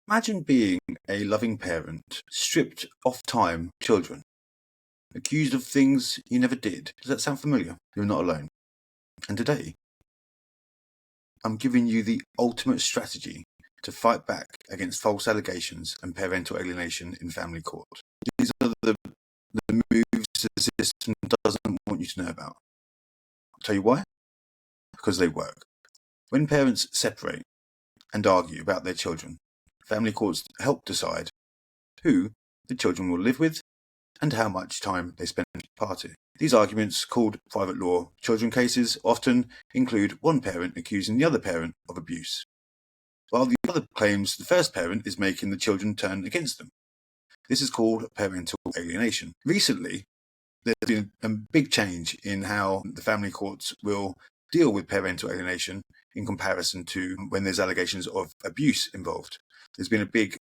Imagine being a loving parent, stripped of time, children, accused of things you never did. Does that sound familiar? You're not alone. And today, I'm giving you the ultimate strategy to fight back against false allegations and parental alienation in family court. These are the moves the system doesn't want you to know about. I'll tell you why. Because they work. When parents separate and argue about their children, family courts help decide who the children will live with and how much time they spend at the party. These arguments, called private law children cases, often include one parent accusing the other parent of abuse, while the other claims the first parent is making the children turn against them. This is called parental alienation. Recently, there's been a big change in how the family courts will deal with parental alienation in comparison to when there's allegations of abuse involved. There's been a big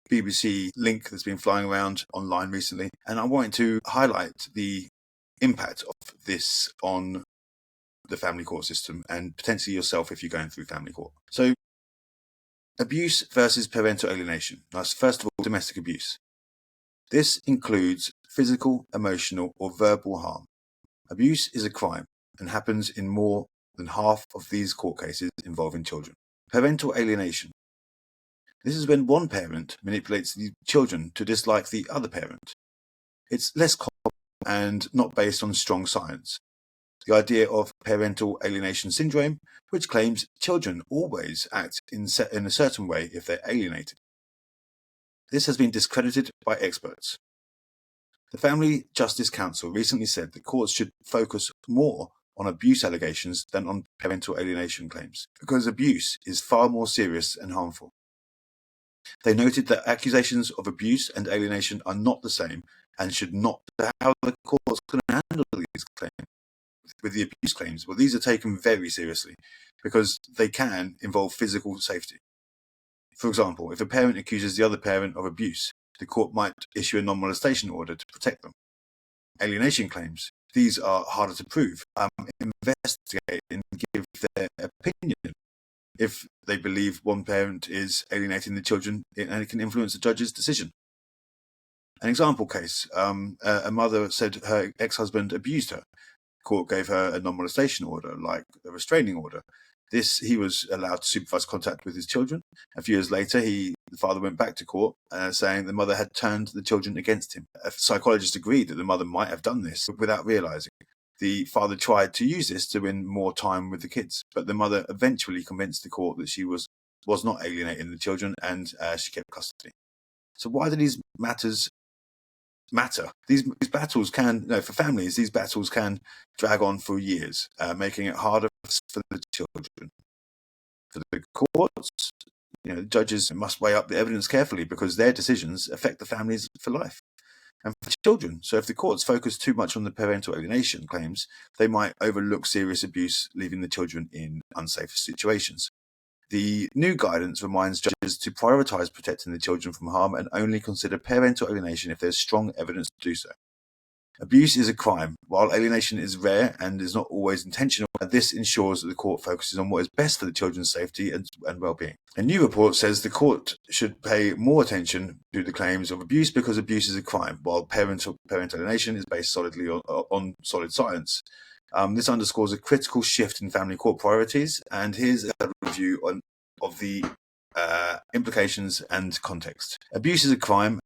BBC link that's been flying around online recently, and I wanted to highlight the impact of this on the family court system and potentially yourself if you're going through family court. So, abuse versus parental alienation. That's first of all domestic abuse. This includes physical, emotional, or verbal harm. Abuse is a crime and happens in more than half of these court cases involving children. Parental alienation. This is when one parent manipulates the children to dislike the other parent. It's less common and not based on strong science. The idea of parental alienation syndrome, which claims children always act in a certain way if they're alienated. This has been discredited by experts. The Family Justice Council recently said that courts should focus more on abuse allegations than on parental alienation claims, because abuse is far more serious and harmful. They noted that accusations of abuse and alienation are not the same and should not be how the courts can handle these claims. With the abuse claims, well, these are taken very seriously because they can involve physical safety. For example, if a parent accuses the other parent of abuse, the court might issue a non-molestation order to protect them. Alienation claims, these are harder to prove, investigate and give their opinion. If they believe one parent is alienating the children, and it can influence the judge's decision. An example case, a mother said her ex-husband abused her. The court gave her a non-molestation order, like a restraining order. He was allowed to supervise contact with his children. A few years later, the father went back to court, saying the mother had turned the children against him. A psychologist agreed that the mother might have done this without realizing. The father tried to use this to win more time with the kids, but the mother eventually convinced the court that she was not alienating the children, and she kept custody. So why do these matters matter? These battles can, for families, these battles can drag on for years, making it harder for the children. For the courts, the judges must weigh up the evidence carefully because their decisions affect the families for life. And for children, so if the courts focus too much on the parental alienation claims, they might overlook serious abuse, leaving the children in unsafe situations. The new guidance reminds judges to prioritize protecting the children from harm and only consider parental alienation if there's strong evidence to do so. Abuse is a crime, while alienation is rare and is not always intentional. This ensures that the court focuses on what is best for the children's safety and well-being. A new report says the court should pay more attention to the claims of abuse because abuse is a crime, while parental alienation is based solidly on solid science. This underscores a critical shift in family court priorities, and here's a review of the implications and context. Abuse as a crime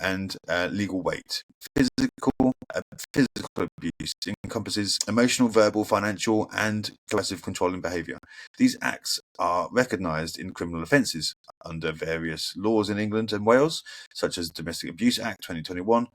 and legal weight. Physical abuse encompasses emotional, verbal, financial, and coercive controlling behaviour. These acts are recognised in criminal offences under various laws in England and Wales, such as Domestic Abuse Act 2021.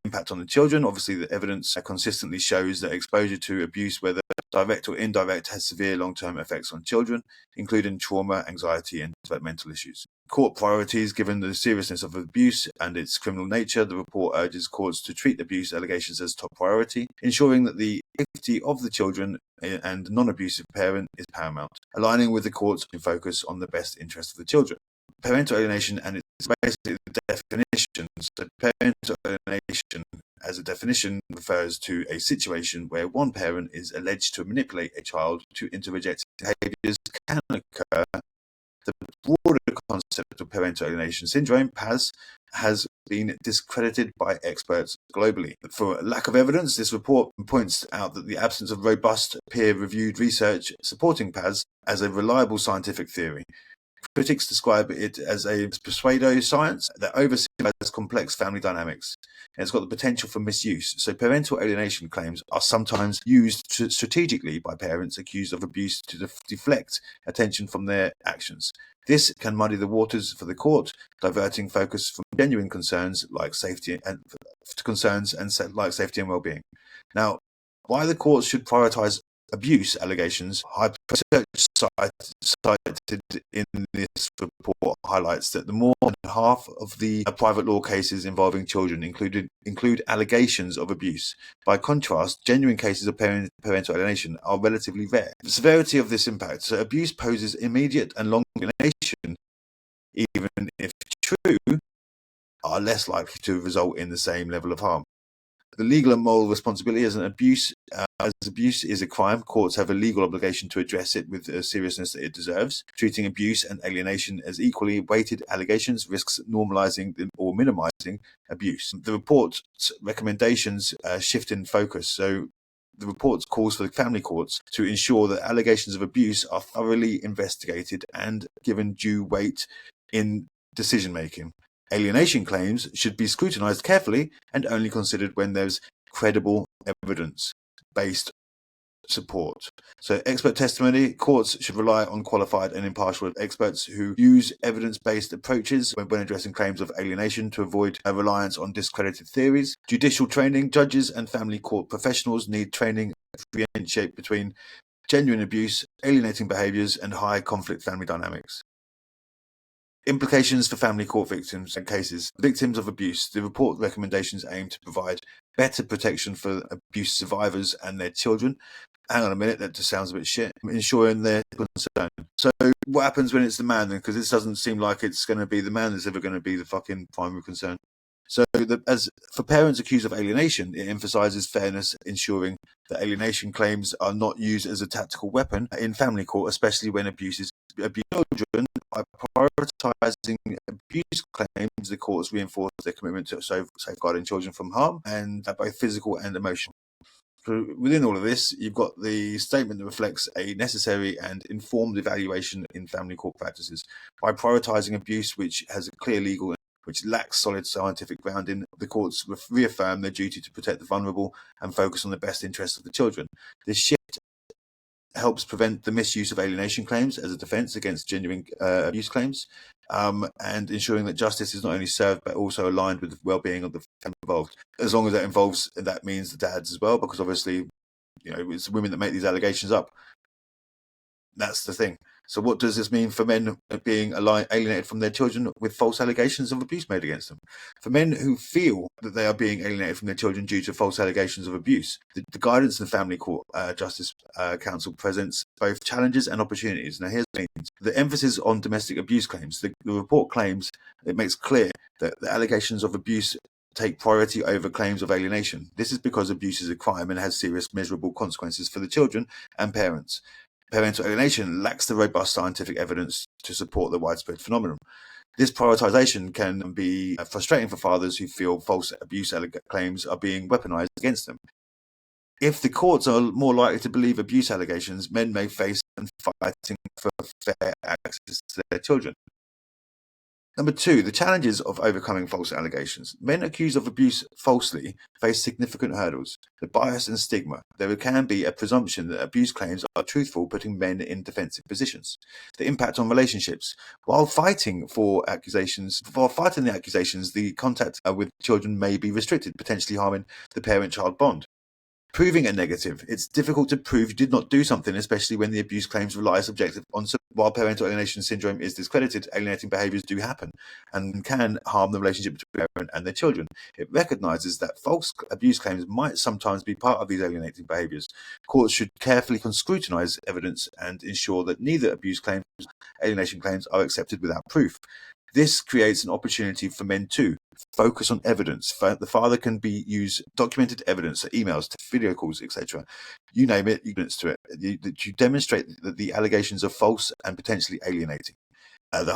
Impact on the children. Obviously, the evidence consistently shows that exposure to abuse, whether direct or indirect, has severe long-term effects on children, including trauma, anxiety, and developmental issues. Court priorities. Given the seriousness of abuse and its criminal nature, the report urges courts to treat abuse allegations as top priority, ensuring that the safety of the children and non-abusive parent is paramount, aligning with the court's focus on the best interest of the children. Parental alienation and its basically the definition. So parental alienation as a definition refers to a situation where one parent is alleged to manipulate a child to interject behaviours can occur. The broader concept of parental alienation syndrome, PAS, has been discredited by experts globally. For lack of evidence, this report points out that the absence of robust peer-reviewed research supporting PAS as a reliable scientific theory. Critics describe it as a pseudo-science that oversimplifies complex family dynamics, and it's got the potential for misuse. So parental alienation claims are sometimes used strategically by parents accused of abuse to deflect attention from their actions. This can muddy the waters for the court, diverting focus from genuine concerns like safety and well-being. Now, why the courts should prioritize abuse allegations, research cited in this report highlights that the more than half of the private law cases involving children include allegations of abuse. By contrast, genuine cases of parental alienation are relatively rare. The severity of this impact. So abuse poses immediate and long alienation, even if true, are less likely to result in the same level of harm. The legal and moral responsibility as abuse is a crime. Courts have a legal obligation to address it with the seriousness that it deserves. Treating abuse and alienation as equally weighted allegations risks normalizing or minimizing abuse. The report's recommendations shift in focus. So the report calls for the family courts to ensure that allegations of abuse are thoroughly investigated and given due weight in decision making. Alienation claims should be scrutinized carefully and only considered when there's credible evidence-based support. So expert testimony, courts should rely on qualified and impartial experts who use evidence-based approaches when addressing claims of alienation to avoid a reliance on discredited theories. Judicial training, judges and family court professionals need training to differentiate between genuine abuse, alienating behaviors, and high conflict family dynamics. Implications for family court victims and cases. Victims of abuse. The report recommendations aim to provide better protection for abuse survivors and their children. Hang on a minute, that just sounds a bit shit. Ensuring their concern. So what happens when it's the man then? Because this doesn't seem like it's going to be the man that's ever going to be the fucking primary concern. So as for parents accused of alienation, it emphasizes fairness, ensuring that alienation claims are not used as a tactical weapon in family court, especially when abuse children. By prioritizing abuse claims, the courts reinforce their commitment to safeguarding children from harm, and both physical and emotional. So within all of this, you've got the statement that reflects a necessary and informed evaluation in family court practices. By prioritizing abuse, which has a clear legal, which lacks solid scientific grounding, the courts reaffirm their duty to protect the vulnerable and focus on the best interests of the children. This shift helps prevent the misuse of alienation claims as a defense against genuine abuse claims, and ensuring that justice is not only served but also aligned with the well-being of the family involved. As long as that means the dads as well, because obviously, it's women that make these allegations up. That's the thing. So what does this mean for men being alienated from their children with false allegations of abuse made against them? For men who feel that they are being alienated from their children due to false allegations of abuse, the guidance in the Family Court Justice Council presents both challenges and opportunities. Now here's the thing. The emphasis on domestic abuse claims. The report claims, it makes clear that the allegations of abuse take priority over claims of alienation. This is because abuse is a crime and has serious measurable consequences for the children and parents. Parental alienation lacks the robust scientific evidence to support the widespread phenomenon. This prioritization can be frustrating for fathers who feel false abuse claims are being weaponized against them. If the courts are more likely to believe abuse allegations, men may face fighting for fair access to their children. Number two, the challenges of overcoming false allegations. Men accused of abuse falsely face significant hurdles. The bias and stigma. There can be a presumption that abuse claims are truthful, putting men in defensive positions. The impact on relationships. While fighting the accusations, the contact with children may be restricted, potentially harming the parent-child bond. Proving a negative. It's difficult to prove you did not do something, especially when the abuse claims rely subjective on. While parental alienation syndrome is discredited, alienating behaviors do happen and can harm the relationship between the parent and their children. It recognizes that false abuse claims might sometimes be part of these alienating behaviors. Courts should carefully scrutinize evidence and ensure that neither abuse claims or alienation claims are accepted without proof. This creates an opportunity for men to focus on evidence. The father can use documented evidence, emails, video calls, etc. You name it, evidence to it. That you demonstrate that the allegations are false and potentially alienating. The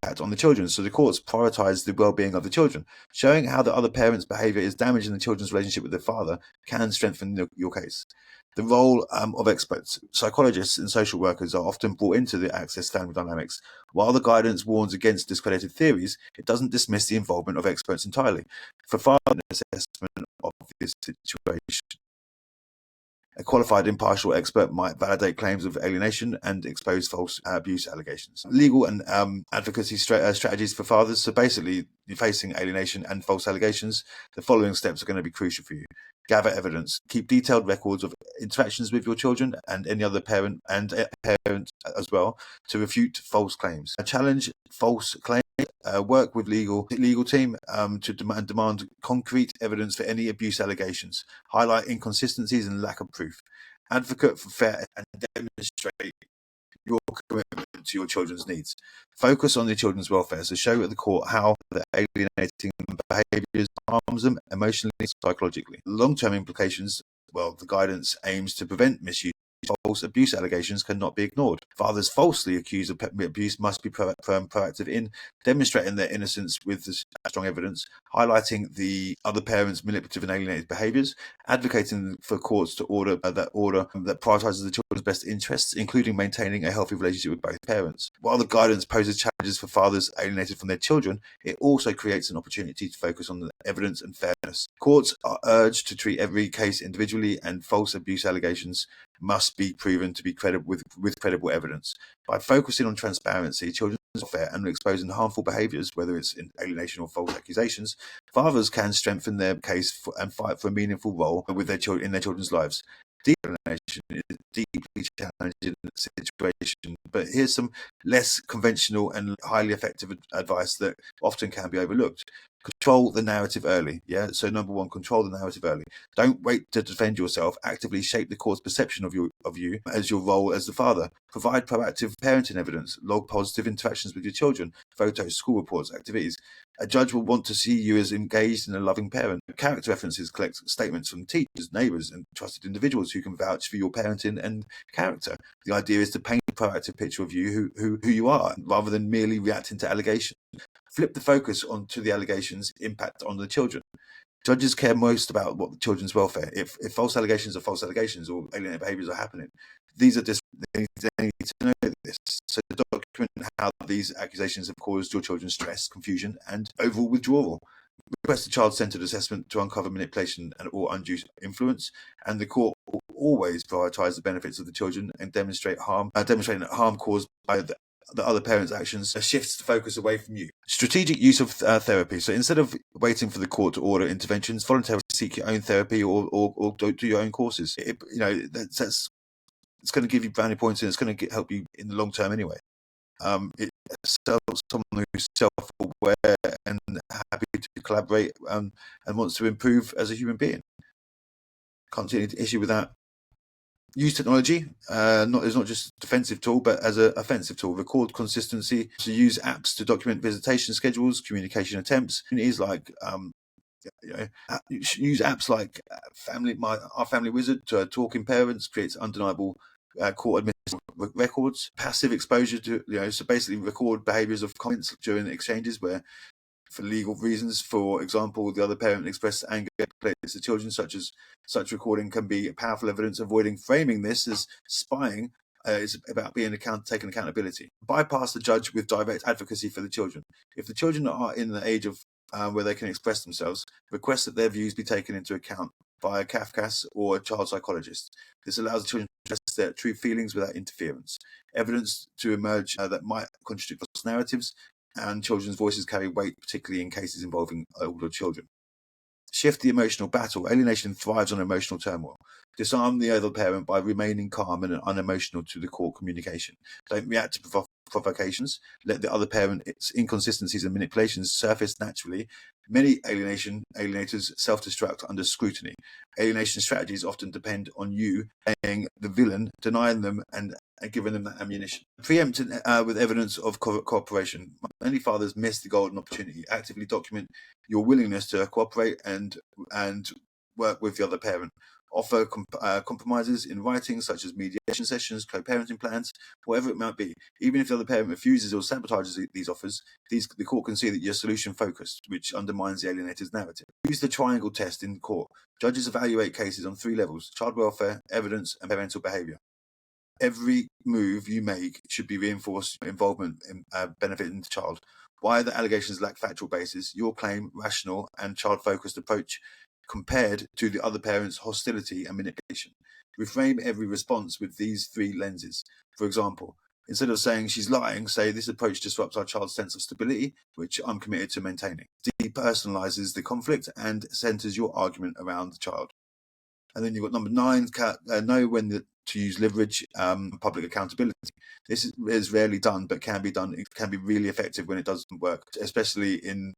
impact on the children. So the courts prioritize the well-being of the children. Showing how the other parent's behavior is damaging the children's relationship with their father can strengthen your case. The role of experts. Psychologists and social workers are often brought into the access family dynamics. While the guidance warns against discredited theories, it doesn't dismiss the involvement of experts entirely. For father assessment of this situation, a qualified impartial expert might validate claims of alienation and expose false abuse allegations. Legal and advocacy strategies for fathers. So basically, you're facing alienation and false allegations. The following steps are going to be crucial for you. Gather evidence. Keep detailed records of interactions with your children and any other parent as well to refute false claims. Challenge false claims. Work with legal team to demand concrete evidence for any abuse allegations. Highlight inconsistencies and lack of proof. Advocate for fair and demonstrate your commitment to your children's needs. Focus on the children's welfare. So show at the court how the alienating behaviours harms them emotionally and psychologically. Long-term implications. Well, the guidance aims to prevent misuse. False abuse allegations cannot be ignored. Fathers falsely accused of abuse must be proactive in demonstrating their innocence with strong evidence, highlighting the other parent's manipulative and alienated behaviours, advocating for courts to order that prioritises the children's best interests, including maintaining a healthy relationship with both parents. While the guidance poses challenges for fathers alienated from their children, it also creates an opportunity to focus on the evidence and fairness. Courts are urged to treat every case individually, and false abuse allegations must be proven to be credible with credible evidence. By focusing on transparency, children's welfare, and exposing harmful behaviours, whether it's in alienation or false accusations, fathers can strengthen their case and fight for a meaningful role with their children in their children's lives. Alienation is a deeply challenging situation, but here's some less conventional and highly effective advice that often can be overlooked. Control the narrative early. Yeah. So number one, control the narrative early. Don't wait to defend yourself. Actively shape the court's perception of you as your role as the father. Provide proactive parenting evidence. Log positive interactions with your children. Photos, school reports, activities. A judge will want to see you as engaged and a loving parent. Character references collect statements from teachers, neighbours, and trusted individuals who can vouch for your parenting and character. The idea is to paint a proactive picture of you, who you are, rather than merely reacting to allegations. Flip the focus onto the allegations' impact on the children. Judges care most about what the children's welfare. If false allegations are false allegations or alienating behaviours are happening, these are just they need to know this. So document how these accusations have caused your children stress, confusion, and overall withdrawal. Request a child-centered assessment to uncover manipulation or undue influence, and the court will always prioritise the benefits of the children and demonstrating that harm caused by the other parent's actions shifts the focus away from you. Strategic use of therapy. So instead of waiting for the court to order interventions, voluntarily seek your own therapy or do your own courses. It's going to give you brownie points, and it's going to help you in the long term anyway. It's someone who's self-aware and happy to collaborate and wants to improve as a human being. Can't see any issue with that. Use technology, it's not just a defensive tool, but as an offensive tool. Record consistency. So use apps to document visitation schedules, communication attempts. Communities like use apps like Our Family Wizard to Talking Parents creates undeniable court administrative records. Passive exposure to so basically record behaviours of comments during exchanges where, for legal reasons, for example, the other parent expressed anger against the children, such recording can be powerful evidence. Avoiding framing this as spying is about being taking accountability. Bypass the judge with direct advocacy for the children. If the children are in the age of where they can express themselves, request that their views be taken into account by a CAFCAS or a child psychologist. This allows the children to express their true feelings without interference. Evidence to emerge that might contradict false narratives, and children's voices carry weight, particularly in cases involving older children. Shift the emotional battle. Alienation thrives on emotional turmoil. Disarm the other parent by remaining calm and unemotional to the court communication. Don't react to provocations. Let the other parent's inconsistencies and manipulations surface naturally. Many alienators self-destruct under scrutiny. Alienation strategies often depend on you playing the villain, denying them and giving them that ammunition. Preempt with evidence of cooperation. Many fathers miss the golden opportunity. Actively document your willingness to cooperate and work with the other parent. Offer compromises in writing, such as mediation sessions, co-parenting plans, whatever it might be. Even if the other parent refuses or sabotages these offers, the court can see that you're solution-focused, which undermines the alienator's narrative. Use the triangle test in court. Judges evaluate cases on 3 levels: child welfare, evidence, and parental behaviour. Every move you make should be reinforced involvement in benefiting the child. Why the allegations lack factual basis, your claim rational and child-focused approach compared to the other parent's hostility and manipulation. Reframe every response with these 3 lenses. For example, instead of saying she's lying, say this approach disrupts our child's sense of stability, which I'm committed to maintaining. Depersonalizes the conflict and centers your argument around the child. And then you've got number 9, know when to use leverage, public accountability. This is rarely done, but can be done. It can be really effective when it doesn't work, especially in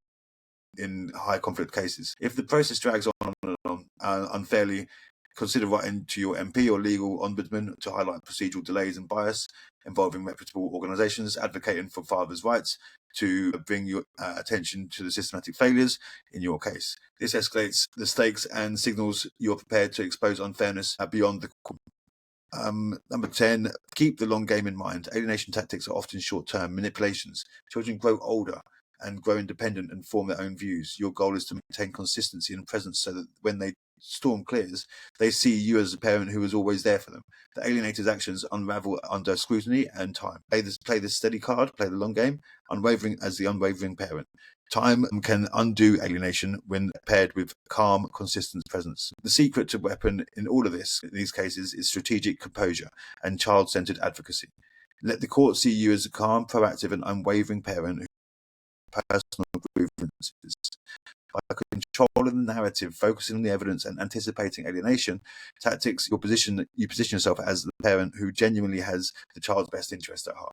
high conflict cases. If the process drags on and on unfairly, consider writing to your MP or legal ombudsman to highlight procedural delays and bias involving reputable organisations advocating for fathers' rights, to bring your attention to the systematic failures in your case. This escalates the stakes and signals you're prepared to expose unfairness beyond the court. Number 10, keep the long game in mind. Alienation tactics are often short-term manipulations. Children grow older and grow independent and form their own views. Your goal is to maintain consistency and presence so that when the storm clears, they see you as a parent who was always there for them. The alienator's actions unravel under scrutiny and time. Play the steady card, play the long game, unwavering as the unwavering parent. Time can undo alienation when paired with calm, consistent presence. The secret to weapon in all of this, in these cases, is strategic composure and child-centered advocacy. Let the court see you as a calm, proactive, and unwavering parent who personal grievances. By controlling the narrative, focusing on the evidence, and anticipating alienation tactics, you position yourself as the parent who genuinely has the child's best interest at heart.